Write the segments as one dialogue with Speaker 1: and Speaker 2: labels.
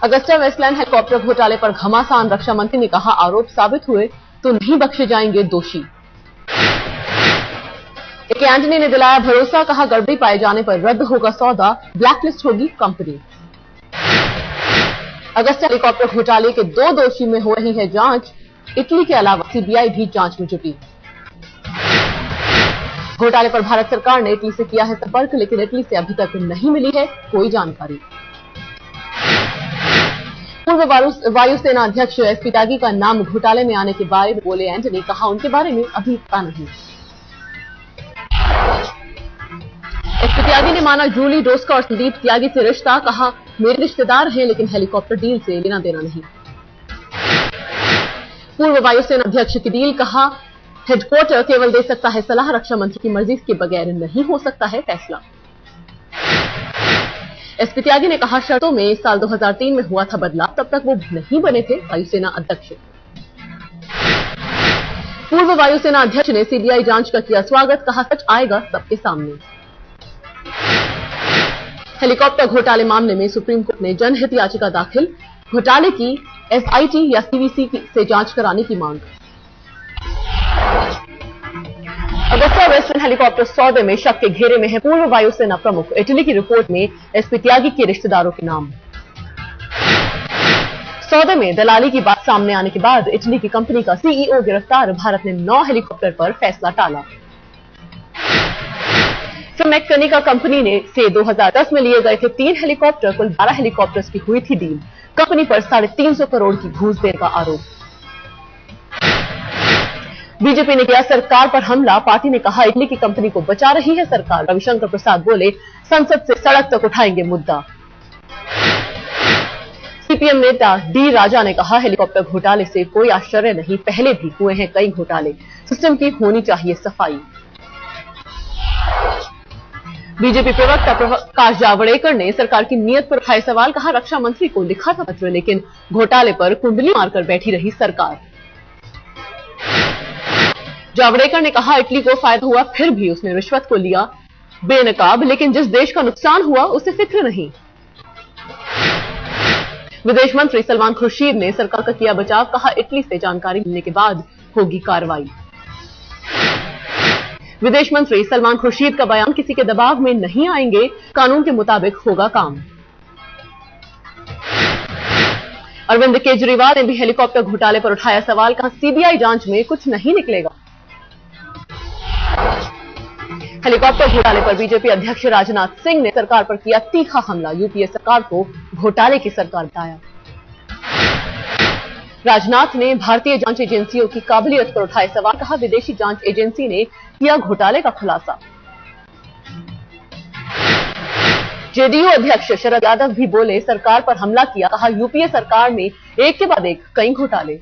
Speaker 1: Agusta Westland helicopter घोटाले पर घमासान, रक्षा मंत्री ने कहा आरोप साबित हुए तो नहीं बख्शे जाएंगे दोषी। ए.के. एंटनी ने दिलाया भरोसा, कहा गड़बड़ी पाए जाने पर रद्द होगा सौदा, ब्लैकलिस्ट होगी कंपनी। अगस्ता हेलीकॉप्टर घोटाले के 2 दोषी में हो रही है जांच, इटली के अलावा सीबीआई भी जांच में जुटी। घोटाले पर भारत सरकार ने इटली से किया है संपर्क, लेकिन इटली से अभी तक नहीं मिली है कोई जानकारी। पूर्व वायुसेना अध्यक्ष एसपी त्यागी का नाम घोटाले में आने के बारे में बोले एंटनी, कहा उनके बारे में अभी पता नहीं। एसपी त्यागी ने माना जूली डोस्का और संदीप त्यागी से रिश्ता, कहा मेरे रिश्तेदार हैं लेकिन हेलीकॉप्टर डील से लेना देना नहीं। पूर्व वायुसेना अध्यक्ष की डील, कहा हेडक्वार्टर केवल दे सकता है सलाह, रक्षा मंत्री की मर्जी के बगैर नहीं हो सकता है फैसला। एसपी त्यागी ने कहा शर्तों में साल 2003 में हुआ था बदलाव, तब तक वो नहीं बने थे वायुसेना अध्यक्ष। पूर्व वायुसेना अध्यक्ष ने सीबीआई जांच का किया स्वागत, कहा सच आएगा सबके सामने। हेलीकॉप्टर घोटाले मामले में सुप्रीम कोर्ट ने जनहित याचिका दाखिल, घोटाले की एसआईटी या सीवीसी से जांच कराने की मांग। अगस्ता वेस्टलैंड हेलीकॉप्टर सौदे में शक के घेरे में है पूर्व वायुसेना प्रमुख, इटली की रिपोर्ट में एसपी त्यागी के रिश्तेदारों के नाम। सौदे में दलाली की बात सामने आने के बाद इटली की कंपनी का सीईओ गिरफ्तार, भारत ने 9 हेलीकॉप्टर पर फैसला टाला। मैकनिका कंपनी ने से 2010 में लिए गए थे 3 हेलीकॉप्टर, कुल 12 हेलीकॉप्टर्स की हुई थी डील। कंपनी पर 350 करोड़ की घूस देने का आरोप। बीजेपी ने किया सरकार पर हमला, पार्टी ने कहा इटली की कंपनी को बचा रही है सरकार। रविशंकर प्रसाद बोले संसद से सड़क तक उठाएंगे मुद्दा। सीपीएम नेता डी राजा ने कहा हेलीकॉप्टर घोटाले से कोई आश्चर्य नहीं, पहले भी हुए हैं कई घोटाले, सिस्टम की होनी चाहिए सफाई। बीजेपी प्रवक्ता प्रकाश जावड़ेकर ने सरकार की नीयत पर उठाए सवाल, कहा रक्षा मंत्री को लिखा था पत्र, लेकिन घोटाले पर कुंडली मारकर बैठी रही सरकार। जावड़ेकर ने कहा इटली को फायदा हुआ फिर भी उसने रिश्वत को लिया बेनकाब, लेकिन जिस देश का नुकसान हुआ उसे फिक्र नहीं। विदेश मंत्री सलमान खुर्शीद ने सरकार का किया बचाव, कहा इटली से जानकारी मिलने के बाद होगी कार्रवाई। विदेश मंत्री सलमान खुर्शीद का बयान, किसी के दबाव में नहीं आएंगे, कानून के मुताबिक होगा काम। अरविंद केजरीवाल ने भी हेलीकॉप्टर घोटाले पर उठाया सवाल, कहा सीबीआई जांच में कुछ नहीं निकलेगा। हेलीकॉप्टर घोटाले पर बीजेपी अध्यक्ष राजनाथ सिंह ने सरकार पर किया तीखा हमला, यूपीए सरकार को घोटाले की सरकार बताया। राजनाथ ने भारतीय जांच एजेंसियों की काबिलियत पर उठाए सवाल, कहा विदेशी जांच एजेंसी ने किया घोटाले का खुलासा। जेडीयू अध्यक्ष शरद यादव भी बोले सरकार पर हमला किया, कहा यूपीए सरकार में एक के बाद एक कई घोटाले।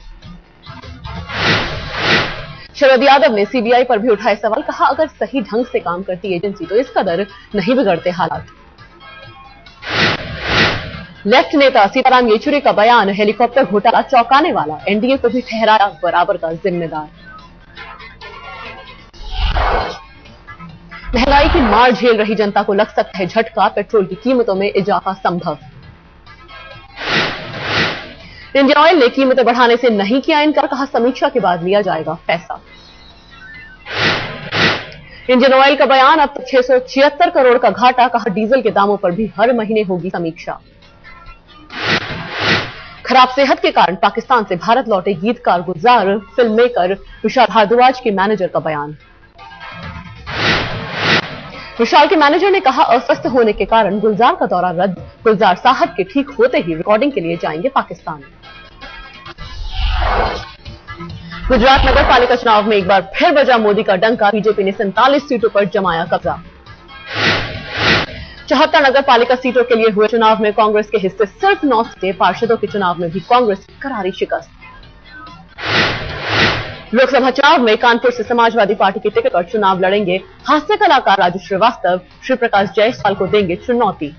Speaker 1: शरद यादव ने सीबीआई पर भी उठाए सवाल, कहा अगर सही ढंग से काम करती एजेंसी तो इस कदर नहीं बिगड़ते हालात। लेफ्ट नेता सीताराम येचुरी का बयान, हेलीकॉप्टर घोटाला चौंकाने वाला, एनडीए को भी ठहराया बराबर का जिम्मेदार। महंगाई की मार झेल रही जनता को लग सकता है झटका, पेट्रोल की कीमतों में इजाफा संभव। इंडियन ऑयल ने कीमतें बढ़ाने से नहीं किया इनकार, कहा समीक्षा के बाद लिया जाएगा फैसला। इंडियन ऑयल का बयान, अब तक 676 करोड़ का घाटा, कहा डीजल के दामों पर भी हर महीने होगी समीक्षा। खराब सेहत के कारण पाकिस्तान से भारत लौटे गीतकार गुलजार फिल्म मेकर विशाल भारद्वाज के मैनेजर का बयान। विशाल के मैनेजर ने कहा अस्वस्थ होने के कारण गुलजार का दौरा रद्द, गुलजार साहब के ठीक होते ही रिकॉर्डिंग के लिए जाएंगे पाकिस्तान। गुजरात नगर पालिका चुनाव में एक बार फिर बजा मोदी का डंका, बीजेपी ने 47 सीटों पर जमाया कब्जा। 74 नगर पालिका सीटों के लिए हुए चुनाव में कांग्रेस के हिस्से सिर्फ 9 सीटें, पार्षदों के चुनाव में भी कांग्रेस की करारी शिकस्त। लोकसभा चुनाव में कानपुर से समाजवादी पार्टी की टिकट पर चुनाव लड़ेंगे हास्य कलाकार राजू श्रीवास्तव, श्री प्रकाश जायसवाल को देंगे चुनौती।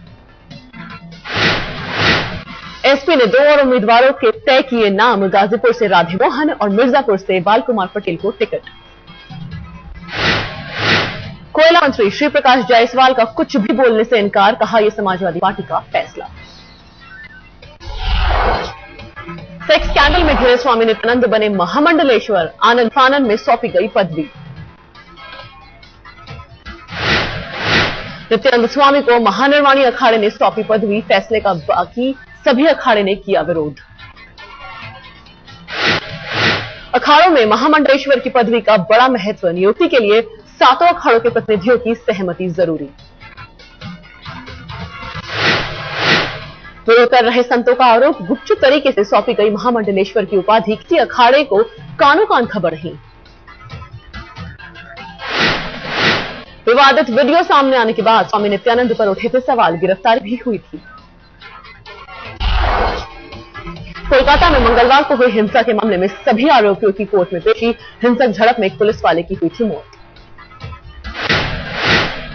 Speaker 1: एसपी ने 2 और उम्मीदवारों के तय किए नाम, गाजीपुर से राधे मोहन और मिर्जापुर से बाल कुमार पटेल को टिकट। कोयला मंत्री श्री प्रकाश जायसवाल का कुछ भी बोलने से इनकार, कहा यह समाजवादी पार्टी का फैसला। सेक्स स्कैंडल में घिरे स्वामी नित्यानंद बने महामंडलेश्वर, आनंद फानन में सौंपी गई पदवी। नित्यानंद स्वामी को महानिर्वाणी अखाड़े ने सौंपी पदवी, फैसले का बाकी सभी अखाड़े ने किया विरोध। अखाड़ों में महामंडलेश्वर की पदवी का बड़ा महत्व, नियुक्ति के लिए 7 अखाड़ों के प्रतिनिधियों की सहमति जरूरी। विरोध कर रहे संतों का आरोप, गुपचुप तरीके से सौंपी गई महामंडलेश्वर की उपाधि किसी अखाड़े को कानो कान खबर नहीं। विवादित वीडियो सामने आने के बाद स्वामी नित्यानंद पर उठे थे सवाल, गिरफ्तारी भी हुई थी। कोलकाता में मंगलवार को हुई हिंसा के मामले में सभी आरोपियों की कोर्ट में पेशी, हिंसक झड़प में एक पुलिस वाले की हुई थी मौत।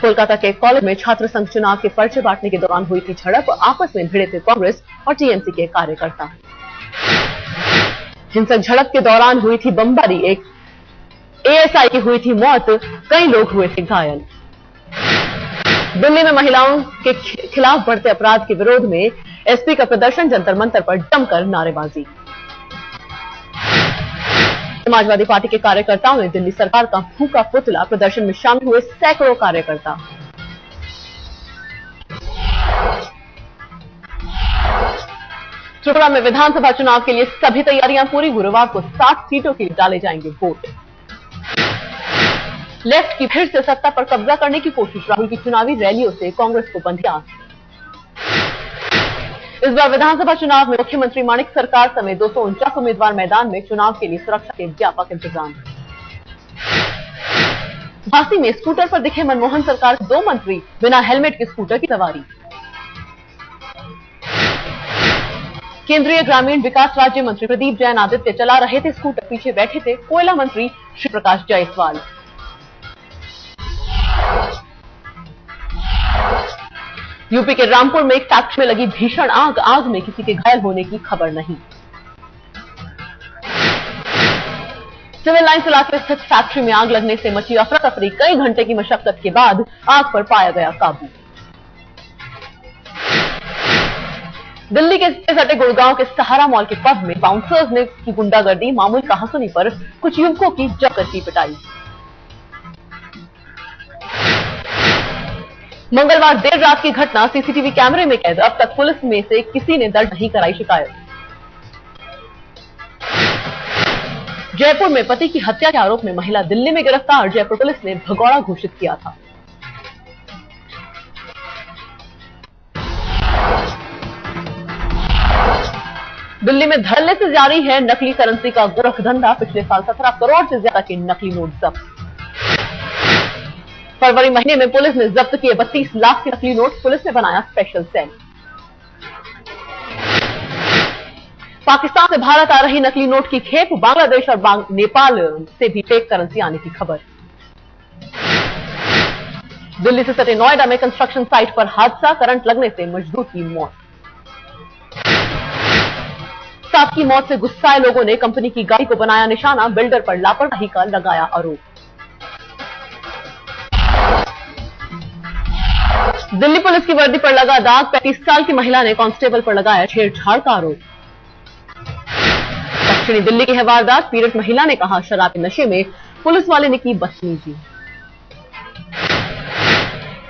Speaker 1: कोलकाता के कॉलेज में छात्र संघ चुनाव के पर्चे बांटने के दौरान हुई थी झड़प, आपस में भिड़े थे कांग्रेस और टीएमसी के कार्यकर्ता। हिंसक झड़प के दौरान हुई थी बमबारी, एक एएसआई की हुई थी मौत, कई लोग हुए थे घायल। दिल्ली में महिलाओं के खिलाफ बढ़ते अपराध के विरोध में एसपी का प्रदर्शन, जंतर मंतर पर जमकर नारेबाजी। समाजवादी पार्टी के कार्यकर्ताओं ने दिल्ली सरकार का फूंका पुतला, प्रदर्शन में शामिल हुए सैकड़ों कार्यकर्ता। त्रिपुरा में विधानसभा चुनाव के लिए सभी तैयारियां पूरी, गुरुवार को 60 सीटों के लिए डाले जाएंगे वोट। लेफ्ट की फिर से सत्ता पर कब्जा करने की कोशिश, राहुल की चुनावी रैलियों से कांग्रेस को बंधी आस। इस बार विधानसभा चुनाव में मुख्यमंत्री माणिक सरकार समेत 249 उम्मीदवार मैदान में, चुनाव के लिए सुरक्षा के व्यापक इंतजाम। झांसी में स्कूटर पर दिखे मनमोहन सरकार के 2 मंत्री, बिना हेलमेट के स्कूटर की सवारी। केंद्रीय ग्रामीण विकास राज्य मंत्री प्रदीप जैन आदित्य चला रहे थे स्कूटर, पीछे बैठे थे कोयला मंत्री श्री प्रकाश जायसवाल। यूपी के रामपुर में एक फैक्ट्री में लगी भीषण आग, आग में किसी के घायल होने की खबर नहीं। सिविल लाइन्स इलाके स्थित फैक्ट्री में आग लगने से मची अफरा तफरी, कई घंटे की मशक्कत के बाद आग पर पाया गया काबू। दिल्ली के सटे गुड़गांव के सहारा मॉल के पब में बाउंसर्स ने की गुंडागर्दी, मामूली कहासुनी पर कुछ युवकों की जमकर की पिटाई। मंगलवार देर रात की घटना, सीसीटीवी कैमरे में कैद, अब तक पुलिस में से किसी ने दर्ज नहीं कराई शिकायत। जयपुर में पति की हत्या के आरोप में महिला दिल्ली में गिरफ्तार, जयपुर पुलिस ने भगौड़ा घोषित किया था। दिल्ली में धड़ल्ले से जारी है नकली करेंसी का गोरख धंधा, पिछले साल 17 करोड़ से ज्यादा के नकली नोट जब्त। फरवरी महीने में पुलिस ने जब्त किए 32 लाख के नकली नोट, पुलिस ने बनाया स्पेशल सेल। पाकिस्तान से भारत आ रही नकली नोट की खेप, बांग्लादेश और नेपाल से भी फेक करेंसी आने की खबर। दिल्ली से सटे नोएडा में कंस्ट्रक्शन साइट पर हादसा, करंट लगने से मजदूर की मौत। स्टाफ की मौत से गुस्साए लोगों ने कंपनी की गाड़ी को बनाया निशाना, बिल्डर पर लापरवाही का लगाया आरोप। दिल्ली पुलिस की वर्दी पर लगा दाग, 35 साल की महिला ने कांस्टेबल पर लगाया छेड़छाड़ का आरोप। दक्षिणी दिल्ली की है वारदात, पीड़ित महिला ने कहा शराब के नशे में पुलिस वाले ने की बदतमीजी।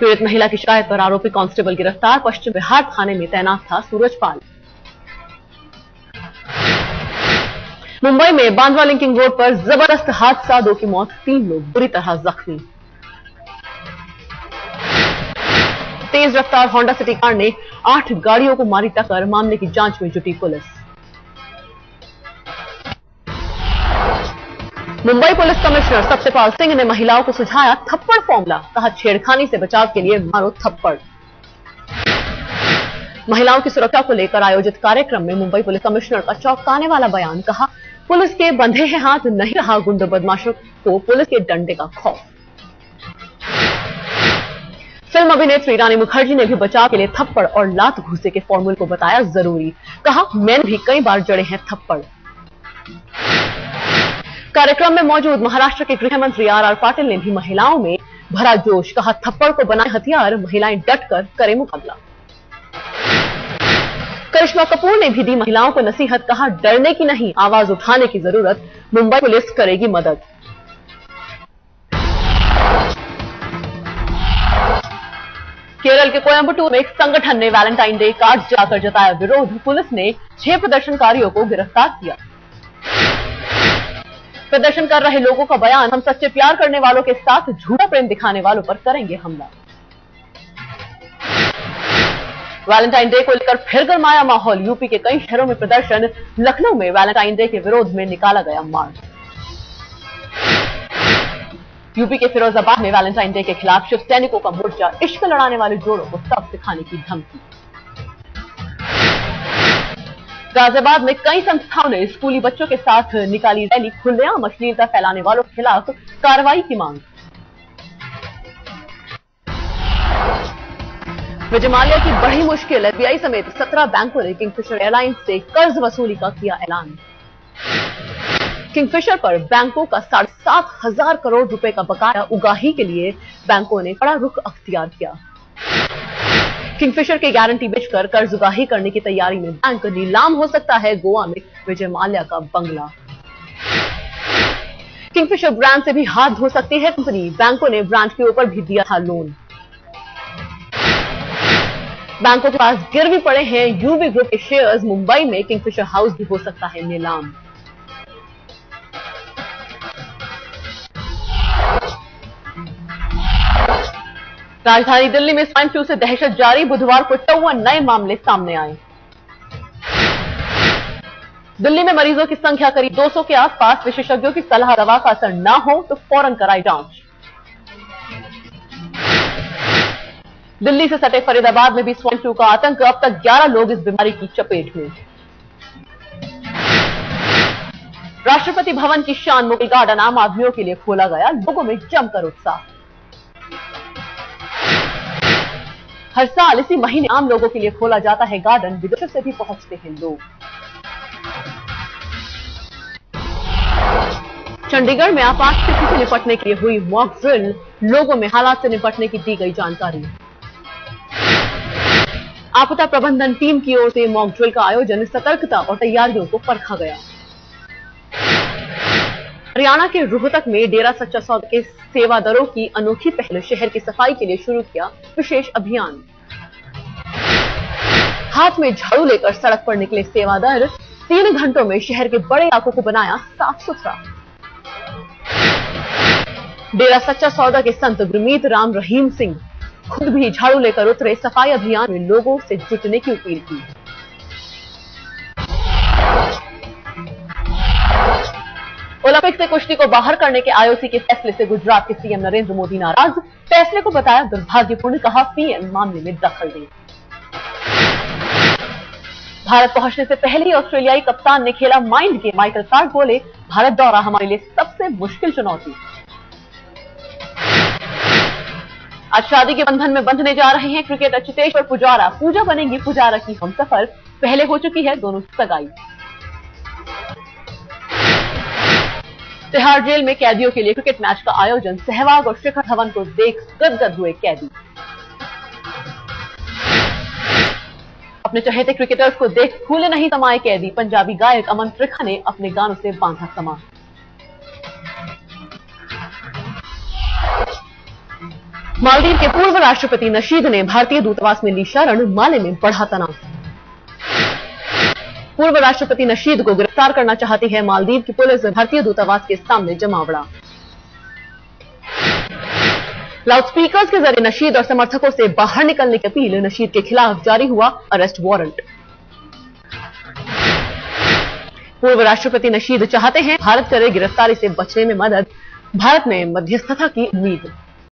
Speaker 1: पीड़ित महिला की शिकायत पर आरोपी कांस्टेबल गिरफ्तार, पश्चिम बिहार थाने में तैनात था सूरजपाल। मुंबई में बांद्रा लिंकिंग रोड पर जबरदस्त हादसा, 2 की मौत, 3 लोग बुरी तरह जख्मी। तेज रफ्तार होंडा सिटी कार ने 8 गाड़ियों को मारी टक्कर, मामले की जांच में जुटी police. Mumbai police commissioner Satyapal Singh ने महिलाओं को सुझाया थप्पड़ फॉर्मूला, कहा छेड़खानी से बचाव के लिए मारो थप्पड़। महिलाओं की सुरक्षा को लेकर आयोजित कार्यक्रम में मुंबई पुलिस कमिश्नर का चौंकाने वाला बयान, कहा पुलिस के बंधे हैं हाथ, नहीं रहा गुंडा बदमाशों को पुलिस के डंडे का खौफ। फिल्म अभिनेत्री रानी मुखर्जी ने भी बचाव के लिए थप्पड़ और लात घूसे के फॉर्मूले को बताया जरूरी, कहा मैंने भी कई बार जड़े हैं थप्पड़। कार्यक्रम में मौजूद महाराष्ट्र के गृह मंत्री आर पाटिल ने भी महिलाओं में भरा जोश, कहा थप्पड़ को बनाए हथियार, महिलाएं डटकर करें मुकाबला। करिश्मा कपूर ने भी दी महिलाओं को नसीहत, कहा डरने की नहीं, आवाज उठाने की जरूरत, मुंबई पुलिस करेगी मदद। केरल के कोयम्बटूर में एक संगठन ने वैलेंटाइन डे कार्ड जाकर जताया विरोध, पुलिस ने 6 प्रदर्शनकारियों को गिरफ्तार किया। प्रदर्शन कर रहे लोगों का बयान, हम सच्चे प्यार करने वालों के साथ झूठा प्रेम दिखाने वालों पर करेंगे हमला। वैलेंटाइन डे को लेकर फिर गरमाया माहौल, यूपी के कई शहरों में प्रदर्शन, लखनऊ में वैलेंटाइन डे के विरोध में निकाला गया मार्च। यूपी के फिरोजाबाद में वैलेंटाइन डे के खिलाफ शिव सैनिकों का मोर्चा, इश्क लड़ाने वाले जोड़ों को सब सिखाने की धमकी। गाजियाबाद में कई संस्थाओं ने स्कूली बच्चों के साथ निकाली रैली, खुलेआम अश्लीलता फैलाने वालों के खिलाफ कार्रवाई की मांग। विजय माल्या की बड़ी मुश्किल, एसबीआई समेत 17 बैंकों ने किंगफिशर एयरलाइंस से कर्ज वसूली का किया ऐलान। किंगफिशर पर बैंकों का 7,500 करोड़ रुपए का बकाया, उगाही के लिए बैंकों ने बड़ा रुख अख्तियार किया। किंगफिशर की गारंटी बेचकर कर्ज उगाही करने की तैयारी में बैंक, नीलाम हो सकता है गोवा में विजय माल्या का बंगला। किंगफिशर ब्रांड से भी हाथ धो सकती है कंपनी, बैंकों ने ब्रांड के ऊपर भी दिया था लोन। बैंकों के पास गिरवी पड़े हैं यूवी ग्रुप के शेयर्स, मुंबई में किंगफिशर हाउस भी हो सकता है नीलाम। राजधानी दिल्ली में स्वाइन फ्लू से दहशत जारी, बुधवार को 54 नए मामले सामने आए। दिल्ली में मरीजों की संख्या करीब 200 के आसपास, विशेषज्ञों की सलाह, दवा का असर न हो तो फौरन कराई जांच। दिल्ली से सटे फरीदाबाद में भी स्वाइन फ्लू का आतंक, अब तक 11 लोग इस बीमारी की चपेट में। राष्ट्रपति भवन की शान मुगल गार्डन आम आदमियों के लिए खोला गया, लोगों में जमकर उत्साह। हर साल इसी महीने आम लोगों के लिए खोला जाता है गार्डन, विदेशों से भी पहुंचते हैं लोग। चंडीगढ़ में आपात स्थिति से निपटने के लिए हुई मॉक ड्रिल, लोगों में हालात से निपटने की दी गई जानकारी। आपदा प्रबंधन टीम की ओर से मॉक ड्रिल का आयोजन, सतर्कता और तैयारियों को परखा गया। हरियाणा के रोहतक में डेरा सच्चा सौदा के सेवादारों की अनोखी पहल, शहर की सफाई के लिए शुरू किया विशेष अभियान। हाथ में झाड़ू लेकर सड़क पर निकले सेवादार, 3 घंटों में शहर के बड़े इलाकों को बनाया साफ सुथरा। डेरा सच्चा सौदा के संत गुरमीत राम रहीम सिंह खुद भी झाड़ू लेकर उतरे, सफाई अभियान में लोगों से जुटने की अपील की। ओलंपिक से कुश्ती को बाहर करने के आईओसी के फैसले से गुजरात के सीएम नरेंद्र मोदी नाराज, फैसले को बताया दुर्भाग्यपूर्ण, कहा पीएम मामले में दखल दे। भारत पहुंचने से पहले ही ऑस्ट्रेलियाई कप्तान ने खेला माइंड गेम, माइकल क्लार्क बोले भारत दौरा हमारे लिए सबसे मुश्किल चुनौती। आज शादी के बंधन में बंधने जा रहे हैं क्रिकेटर चितेश्वर पुजारा, पूजा बनेंगी पुजारा की हमसफर, पहले हो चुकी है दोनों सगाई। तिहाड़ जेल में कैदियों के लिए क्रिकेट मैच का आयोजन, सहवाग और शिखर धवन को देख गदगद हुए कैदी। अपने चहेते क्रिकेटर्स को देख फूले नहीं समाये कैदी, पंजाबी गायक अमन त्रिखा ने अपने गानों से बांधा समा। मालदीव के पूर्व राष्ट्रपति नशीद ने भारतीय दूतावास में ली शरण, माले में बढ़ा तनाव। पूर्व राष्ट्रपति नशीद को गिरफ्तार करना चाहती है मालदीव की पुलिस, भारतीय दूतावास के सामने जमावड़ा। लाउडस्पीकर्स के जरिए नशीद और समर्थकों से बाहर निकलने की अपील, नशीद के खिलाफ जारी हुआ अरेस्ट वारंट। पूर्व राष्ट्रपति नशीद चाहते हैं भारत करे गिरफ्तारी से बचने में मदद, भारत में मध्यस्थता की उम्मीद।